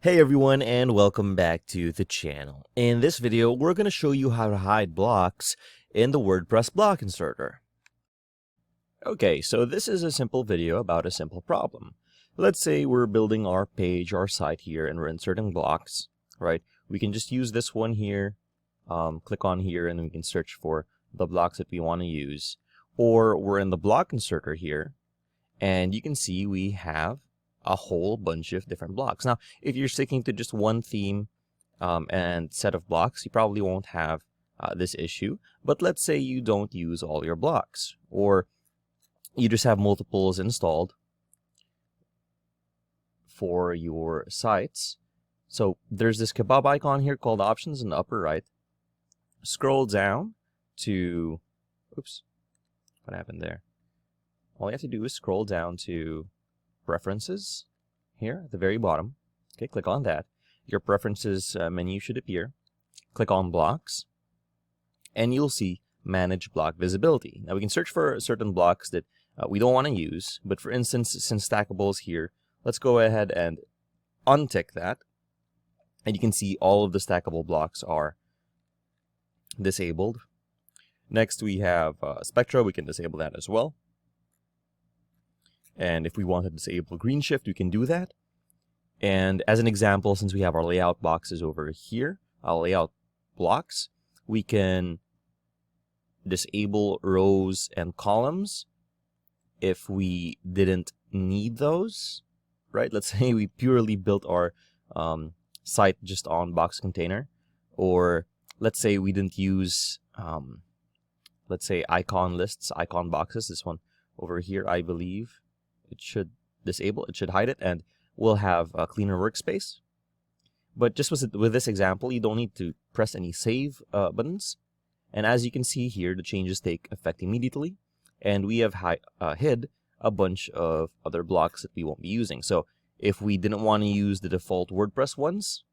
Hey everyone, and welcome back to the channel. In this video, we're going to show you how to hide blocks in the WordPress block inserter. Okay, so this is a simple video about a simple problem. Let's say we're building our page, our site here, and we're inserting blocks, right? We can just use this one here, click on here, and we can search for the blocks that we want to use. Or we're in the block inserter here, and you can see we have a whole bunch of different blocks. Now, if you're sticking to just one theme and set of blocks, you probably won't have this issue. But let's say you don't use all your blocks, or you just have multiples installed for your sites. So there's this kebab icon here called Options in the upper right. Scroll down to, oops, what happened there? All you have to do is scroll down to Preferences here at the very bottom. Okay, click on that. Your Preferences menu should appear. Click on Blocks, and you'll see Manage Block Visibility. Now we can search for certain blocks that we don't want to use, but for instance, since Stackable is here, let's go ahead and untick that, and you can see all of the stackable blocks are disabled. Next we have Spectra. We can disable that as well. And if we want to disable green shift, we can do that. And as an example, since we have our layout boxes over here, our layout blocks, we can disable rows and columns if we didn't need those, right? Let's say we purely built our site just on box container, or let's say we didn't use, let's say icon lists, icon boxes, this one over here, I believe. It should disable, it should hide it, and we'll have a cleaner workspace. But just with this example, you don't need to press any save buttons. And as you can see here, the changes take effect immediately. And we have hid a bunch of other blocks that we won't be using. So if we didn't want to use the default WordPress ones,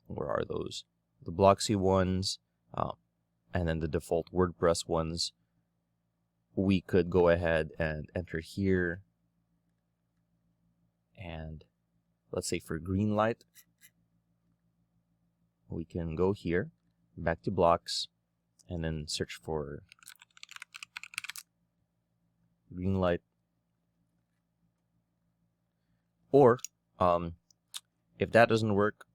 where are those? The Blocksy ones, and then the default WordPress ones, we could go ahead and enter here, and let's say for green light, we can go here, back to blocks, and then search for green light. Or if that doesn't work,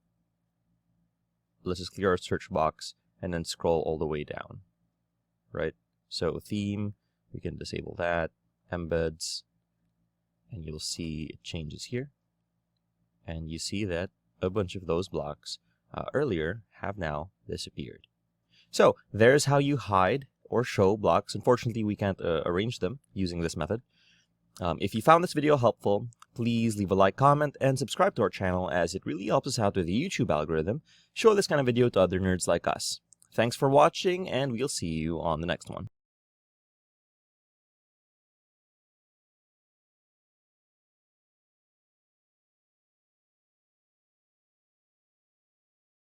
let's just clear our search box and then scroll all the way down, right? So theme, we can disable that, embeds, and you'll see it changes here. And you see that a bunch of those blocks earlier have now disappeared. So there's how you hide or show blocks. Unfortunately, we can't arrange them using this method. If you found this video helpful, please leave a like, comment, and subscribe to our channel, as it really helps us out with the YouTube algorithm. Show this kind of video to other nerds like us. Thanks for watching, and we'll see you on the next one.